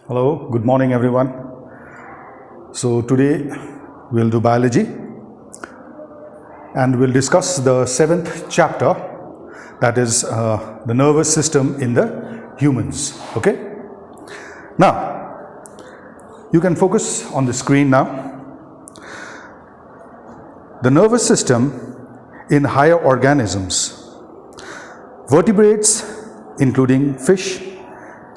Hello, good morning everyone. So today we'll do biology and we'll discuss the 7th chapter, that is the nervous system in the humans. Okay? Now, you can focus on the screen now. The nervous system in higher organisms. Vertebrates, including fish,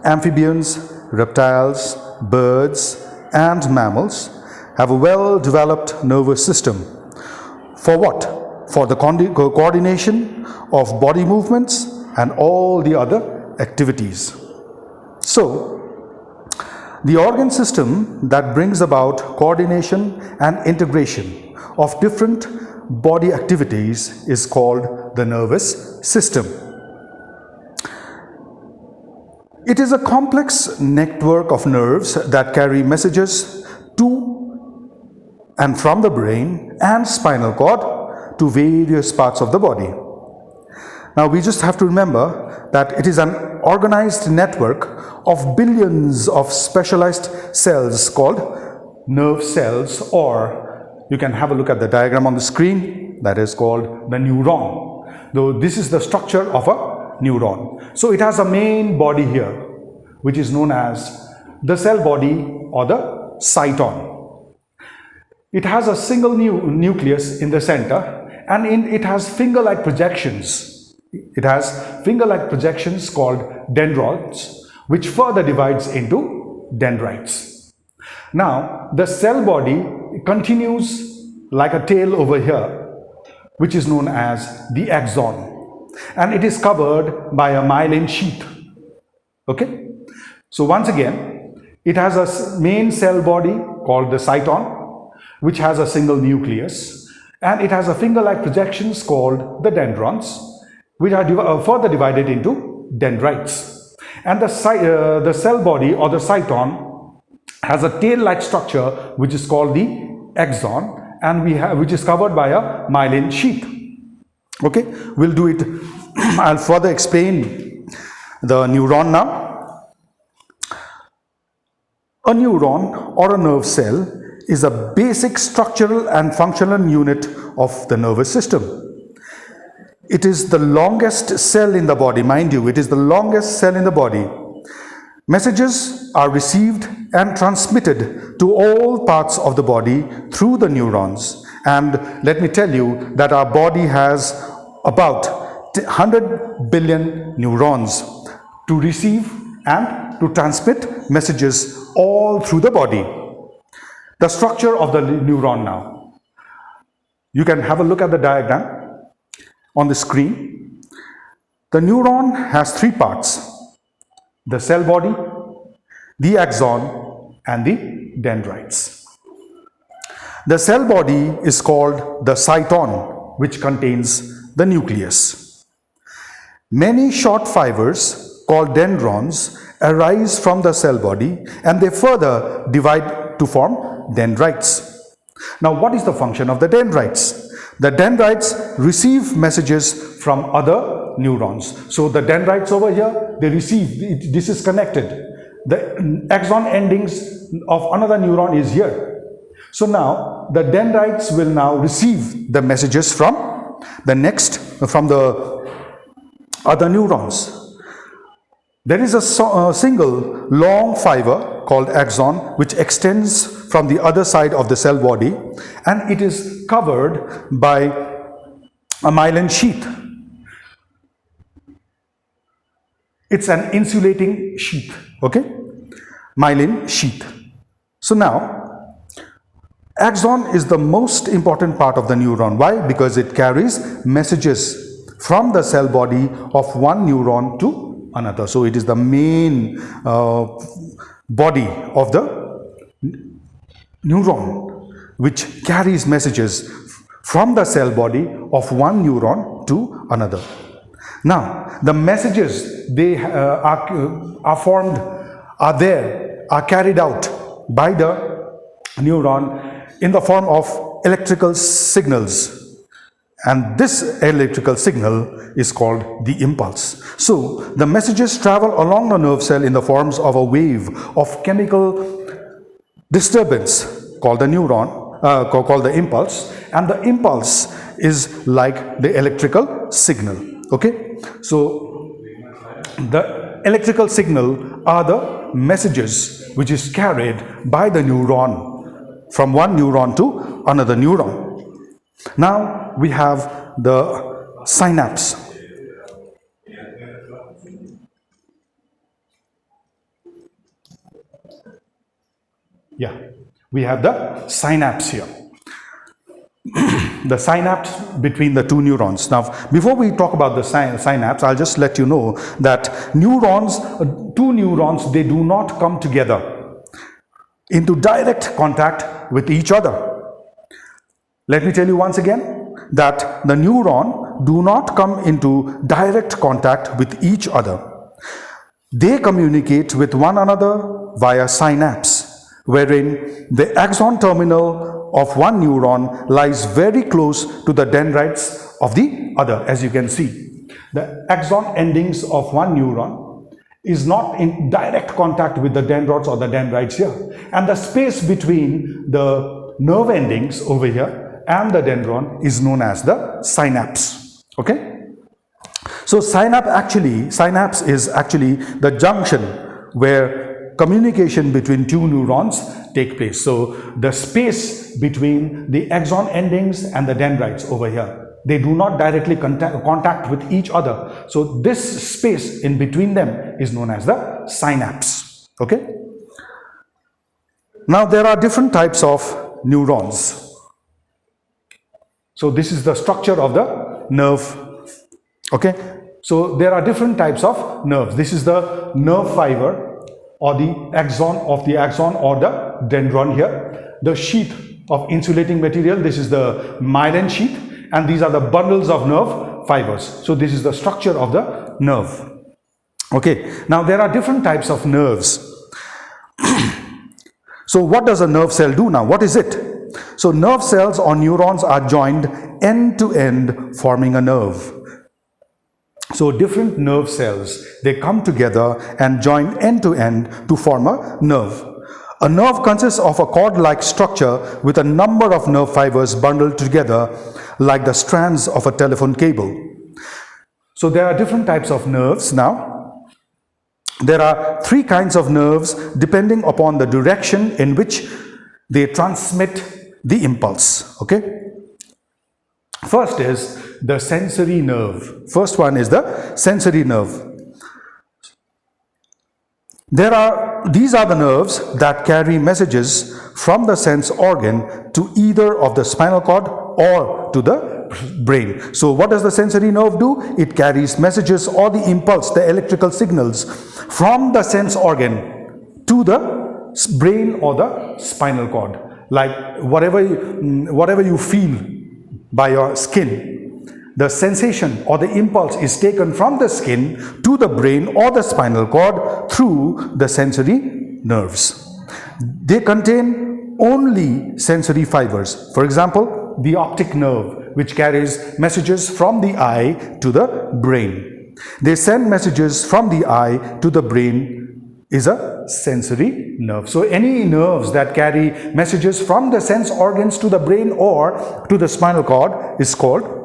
amphibians, reptiles, birds, and mammals, have a well-developed nervous system. For what? For the coordination of body movements and all the other activities. So, the organ system that brings about coordination and integration of different body activities is called the nervous system. It is a complex network of nerves that carry messages to and from the brain and spinal cord to various parts of the body. Now we just have to remember that it is an organized network of billions of specialized cells called nerve cells, or you can have a look at the diagram on the screen, that is called the neuron. Though this is the structure of a neuron. So it has a main body here, which is known as the cell body or the cyton. It has a single nucleus in the center, and it has finger-like projections. It has finger-like projections called dendrons, which further divides into dendrites. Now, the cell body continues like a tail over here, which is known as the axon. And it is covered by a myelin sheath. Okay? So once again, it has a main cell body called the cyton, which has a single nucleus, and it has a finger-like projections called the dendrons, which are further divided into dendrites. And the cell body or the cyton has a tail-like structure, which is called the axon, and which is covered by a myelin sheath. Okay, we'll do it. I'll further explain the neuron now. A neuron or a nerve cell is a basic structural and functional unit of the nervous system. It is the longest cell in the body, mind you, it is the longest cell in the body. Messages are received and transmitted to all parts of the body through the neurons. And let me tell you that our body has about 100 billion neurons to receive and to transmit messages all through the body. The structure of the neuron now. You can have a look at the diagram on the screen. The neuron has 3 parts: the cell body, the axon, and the dendrites. The cell body is called the cyton, which contains the nucleus. Many short fibers called dendrons arise from the cell body, and they further divide to form dendrites. Now, what is the function of the dendrites? The dendrites receive messages from other neurons. So the dendrites over here, they receive, this is connected. The axon endings of another neuron is here. So now the dendrites will now receive the messages from the other neurons. There is a single long fiber called axon which extends from the other side of the cell body, and it is covered by a myelin sheath. It's an insulating sheath, okay? Myelin sheath. So now, axon is the most important part of the neuron. Why? Because it carries messages from the cell body of one neuron to another. So it is the main body of the neuron, which carries messages from the cell body of one neuron to another. Now, the messages they are carried out by the neuron in the form of electrical signals, And this electrical signal is called the impulse. So the messages travel along the nerve cell in the forms of a wave of chemical disturbance called the neuron, called the impulse, and the impulse is like the electrical signal. Okay, so the electrical signal are the messages which is carried by the neuron from one neuron to another neuron. Now we have the synapse. Yeah, we have the synapse here. The synapse between the two neurons. Now, before we talk about the synapse, I'll just let you know that neurons, two neurons, they do not come together into direct contact with each other. Let me tell you once again that the neuron do not come into direct contact with each other. They communicate with one another via synapse, wherein the axon terminal of one neuron lies very close to the dendrites of the other. As you can see, the axon endings of one neuron is not in direct contact with the dendrites or the dendrites here, and the space between the nerve endings over here and the dendron is known as the synapse. Okay, so synapse is actually the junction where communication between two neurons take place. So the space between the axon endings and the dendrites over here, they do not directly contact with each other. So this space in between them is known as the synapse. Okay, now there are different types of neurons. So this is the structure of the nerve. Okay, so there are different types of nerves. This is the nerve fiber or the axon of the axon or the dendron here. The sheath of insulating material, this is the myelin sheath, and these are the bundles of nerve fibers. So this is the structure of the nerve. Okay, now there are different types of nerves. So what does a nerve cell do now? What is it? So nerve cells or neurons are joined end to end, forming a nerve. So different nerve cells, they come together and join end to end to form a nerve. A nerve consists of a cord-like structure with a number of nerve fibers bundled together like the strands of a telephone cable. So there are different types of nerves now. There are three kinds of nerves depending upon the direction in which they transmit the impulse. Okay, first is the sensory nerve. First one is the sensory nerve. These are the nerves that carry messages from the sense organ to either of the spinal cord or to the brain. So what does the sensory nerve do? It carries messages or the impulse, the electrical signals from the sense organ to the brain or the spinal cord. Like whatever you feel by your skin, the sensation or the impulse is taken from the skin to the brain or the spinal cord through the sensory nerves. They contain only sensory fibers. For example, the optic nerve, which carries messages from the eye to the brain. They send messages from the eye to the brain is a sensory nerve. So any nerves that carry messages from the sense organs to the brain or to the spinal cord is called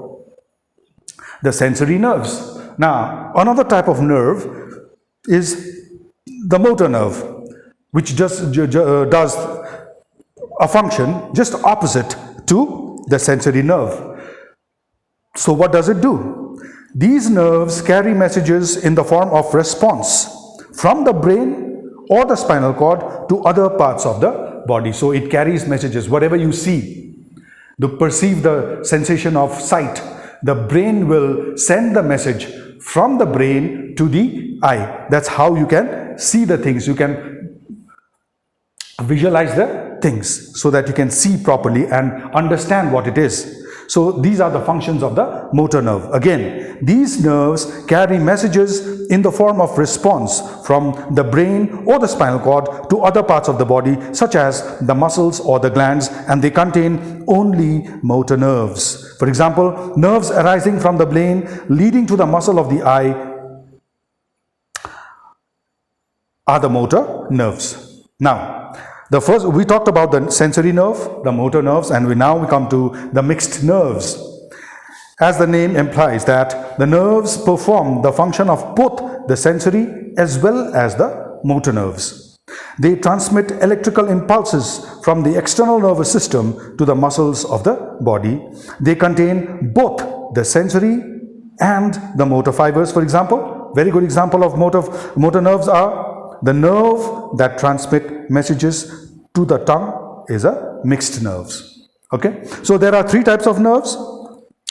the sensory nerves. Now, another type of nerve is the motor nerve, which just does a function just opposite to the sensory nerve. So what does it do? These nerves carry messages in the form of response from the brain or the spinal cord to other parts of the body. So it carries messages. Whatever you see, to perceive the sensation of sight, the brain will send the message from the brain to the eye. That's how you can see the things. You can visualize the things so that you can see properly and understand what it is. So these are the functions of the motor nerve. Again, these nerves carry messages in the form of response from the brain or the spinal cord to other parts of the body, such as the muscles or the glands, and they contain only motor nerves. For example, nerves arising from the brain leading to the muscle of the eye are the motor nerves. Now, the first, we talked about the sensory nerve, the motor nerves, and now we come to the mixed nerves. As the name implies, that the nerves perform the function of both the sensory as well as the motor nerves. They transmit electrical impulses from the external nervous system to the muscles of the body. They contain both the sensory and the motor fibers. For example, very good example of motor nerves are the nerve that transmit messages to the tongue is a mixed nerves. Okay, so there are three types of nerves: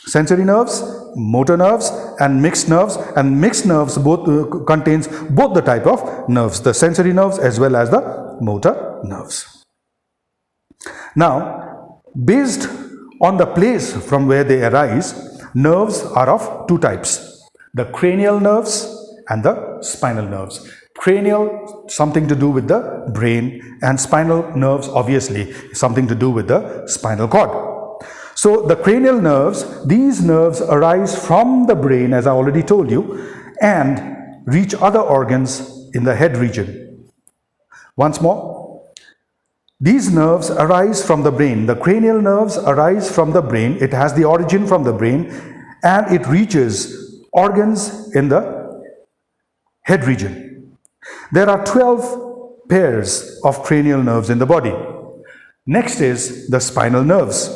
sensory nerves, motor nerves, and mixed nerves. And mixed nerves both contains both the type of nerves, the sensory nerves as well as the motor nerves. Now, based on the place from where they arise, nerves are of two types: the cranial nerves and the spinal nerves. Cranial, something to do with the brain, and spinal nerves, obviously, something to do with the spinal cord. So the cranial nerves, these nerves arise from the brain, as I already told you, and reach other organs in the head region. Once more, these nerves arise from the brain. The cranial nerves arise from the brain. It has the origin from the brain, and it reaches organs in the head region. There are 12 pairs of cranial nerves in the body. Next is the spinal nerves.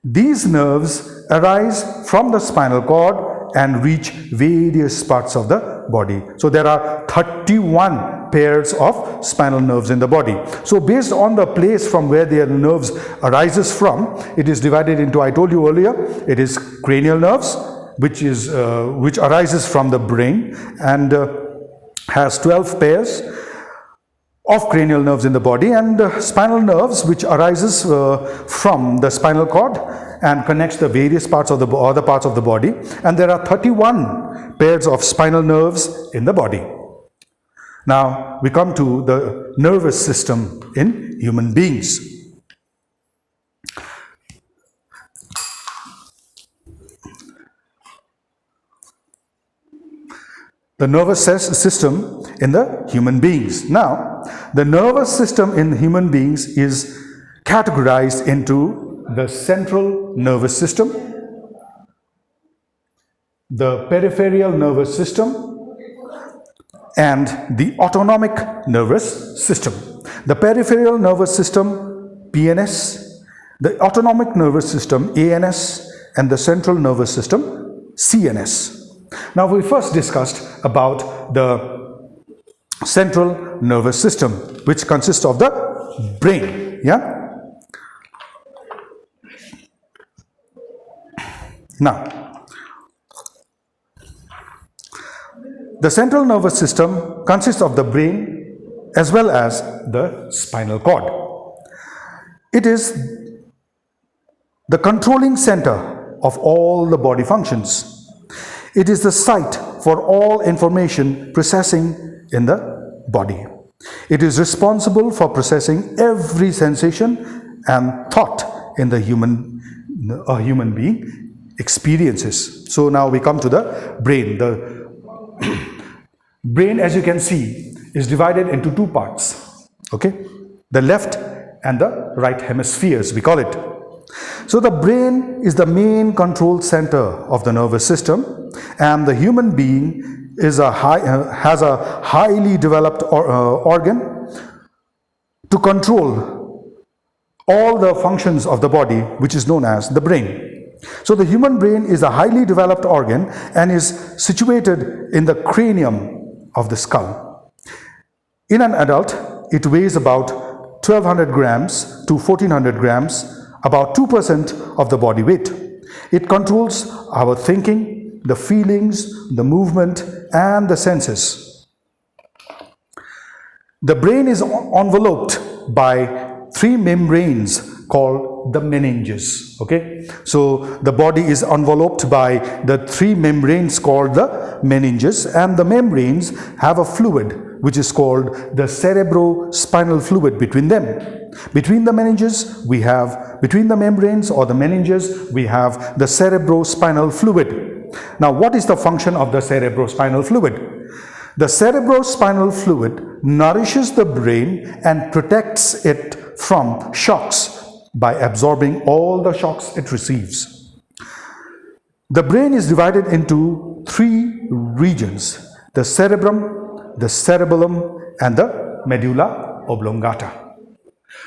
These nerves arise from the spinal cord and reach various parts of the body. So there are 31 pairs of spinal nerves in the body. So based on the place from where their nerves arises from, it is divided into, I told you earlier, it is cranial nerves, which arises from the brain and has 12 pairs of cranial nerves in the body, and spinal nerves, which arises from the spinal cord and connects the various parts of the other parts of the body. And there are 31 pairs of spinal nerves in the body. Now we come to the nervous system in human beings. The nervous system in the human beings. Now, the nervous system in human beings is categorized into the central nervous system, the peripheral nervous system, and the autonomic nervous system. The peripheral nervous system, PNS, the autonomic nervous system, ANS, and the central nervous system, CNS. Now, we first discussed about the central nervous system, which consists of the brain. Yeah. Now, the central nervous system consists of the brain as well as the spinal cord. It is the controlling center of all the body functions. It is the site for all information processing in the body. It is responsible for processing every sensation and thought in the human being experiences. So now we come to the brain. The brain, as you can see, is divided into two parts. Okay, the left and the right hemispheres, we call it. So the brain is the main control center of the nervous system, and the human being has a highly developed organ to control all the functions of the body, which is known as the brain. So the human brain is a highly developed organ and is situated in the cranium of the skull. In an adult, it weighs about 1200 grams to 1400 grams, about 2% of the body weight. It controls our thinking, the feelings, the movement, and the senses. The brain is enveloped by three membranes called the meninges. Okay, so the body is enveloped by the three membranes called the meninges, and the membranes have a fluid which is called the cerebrospinal fluid between them. Between the meninges, between the membranes or the meninges, we have the cerebrospinal fluid. Now, what is the function of the cerebrospinal fluid? The cerebrospinal fluid nourishes the brain and protects it from shocks by absorbing all the shocks it receives. The brain is divided into three regions: the cerebrum, the cerebellum, and the medulla oblongata.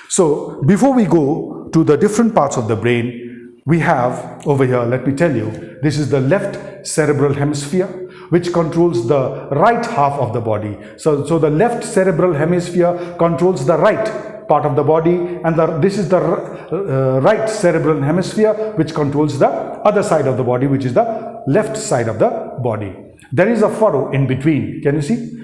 So before we go to the different parts of the brain, we have over here, let me tell you, this is the left cerebral hemisphere, which controls the right half of the body. So the left cerebral hemisphere controls the right part of the body, and this is the right cerebral hemisphere which controls the other side of the body, which is the left side of the body. There is a furrow in between. Can you see?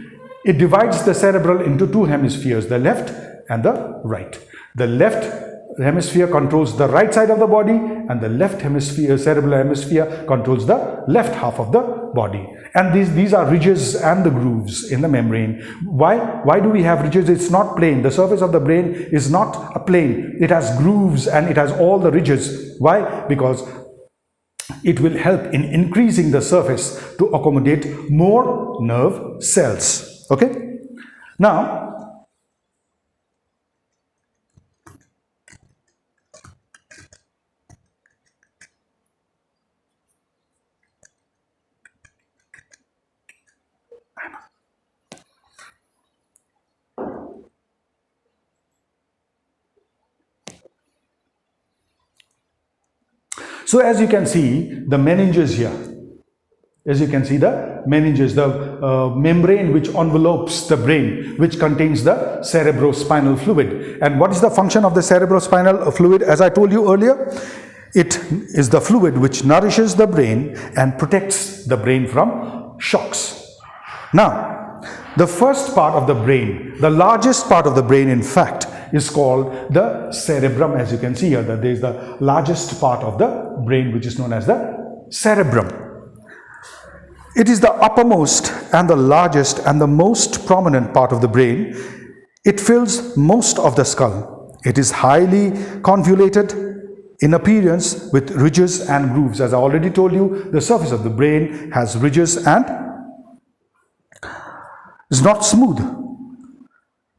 It divides the cerebral into two hemispheres, the left and the right. The left hemisphere controls the right side of the body, and the left hemisphere, cerebral hemisphere, controls the left half of the body. And these are ridges and the grooves in the membrane. Why do we have ridges? It's not plane. The surface of the brain is not a plane. It has grooves and it has all the ridges. Why? Because it will help in increasing the surface to accommodate more nerve cells. Okay? Now, so as you can see, the meninges here. As you can see, the meninges, the membrane which envelopes the brain, which contains the cerebrospinal fluid. And what is the function of the cerebrospinal fluid? As I told you earlier, it is the fluid which nourishes the brain and protects the brain from shocks. Now, the first part of the brain, the largest part of the brain, in fact, is called the cerebrum. As you can see here, that there is the largest part of the brain which is known as the cerebrum. It is the uppermost and the largest and the most prominent part of the brain. It fills most of the skull. It is highly convoluted in appearance with ridges and grooves. As I already told you, the surface of the brain has ridges and is not smooth.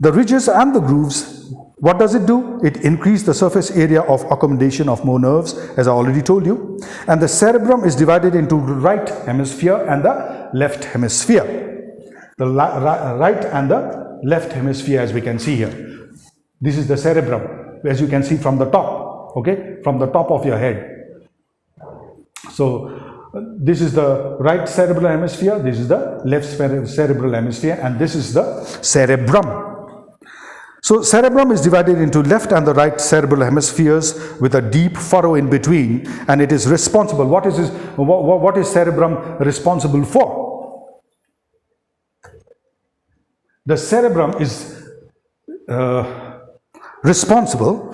The ridges and the grooves, what does it do? It increases the surface area of accommodation of more nerves, as I already told you. And the cerebrum is divided into right hemisphere and the left hemisphere. The right and the left hemisphere, as we can see here. This is the cerebrum, as you can see from the top, okay, from the top of your head. So this is the right cerebral hemisphere, this is the left cerebral hemisphere, and this is the cerebrum. So cerebrum is divided into left and the right cerebral hemispheres with a deep furrow in between, and it is responsible. What is cerebrum responsible for? The cerebrum is responsible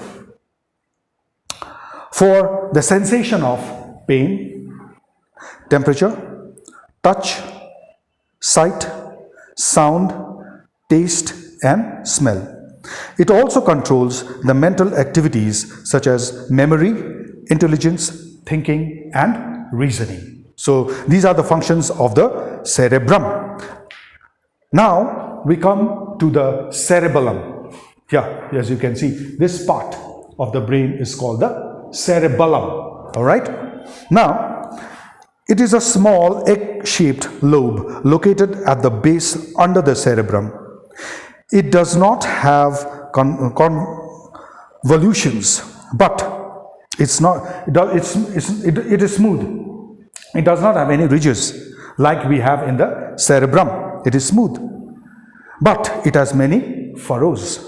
for the sensation of pain, temperature, touch, sight, sound, taste, and smell. It also controls the mental activities such as memory, intelligence, thinking, and reasoning. So these are the functions of the cerebrum. Now we come to the cerebellum. Yeah, as you can see, this part of the brain is called the cerebellum. All right. Now, it is a small egg-shaped lobe located at the base under the cerebrum. It does not have convolutions, but it is smooth. It does not have any ridges like we have in the cerebrum. It is smooth, but it has many furrows.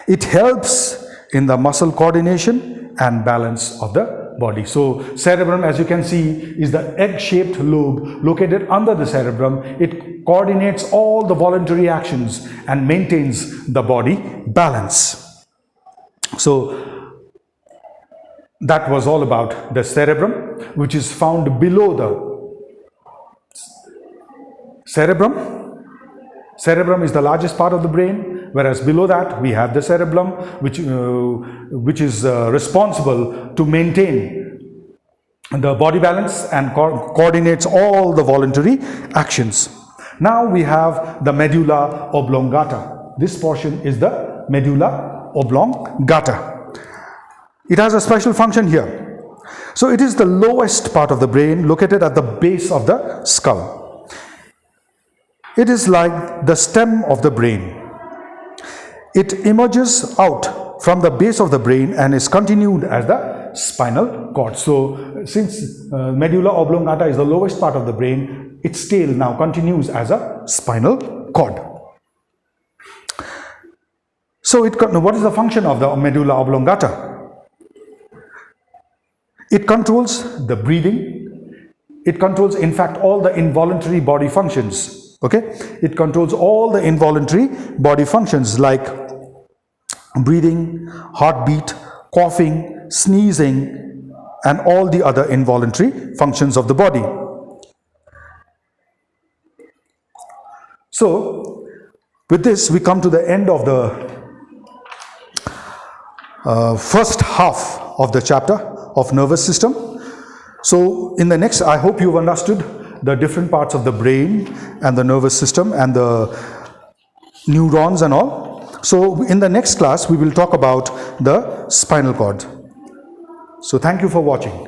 It helps in the muscle coordination and balance of the body. So cerebrum, as you can see, is the egg-shaped lobe located under the cerebrum. It coordinates all the voluntary actions and maintains the body balance. So that was all about the cerebrum, which is found below the cerebrum. Cerebrum is the largest part of the brain, whereas below that we have the cerebellum, which is responsible to maintain the body balance and coordinates all the voluntary actions. Now we have the medulla oblongata. This portion is the medulla oblongata. It has a special function here. So it is the lowest part of the brain, located at the base of the skull. It is like the stem of the brain. It emerges out from the base of the brain and is continued as the spinal cord. So since medulla oblongata is the lowest part of the brain, its tail now continues as a spinal cord. So what is the function of the medulla oblongata? It controls the breathing. It controls, in fact, all the involuntary body functions. Okay, it controls all the involuntary body functions like breathing, heartbeat, coughing, sneezing, and all the other involuntary functions of the body. So, with this, we come to the end of the first half of the chapter of nervous system. So, in the next, I hope you've understood the different parts of the brain and the nervous system and the neurons and all. So in the next class, we will talk about the spinal cord. So thank you for watching.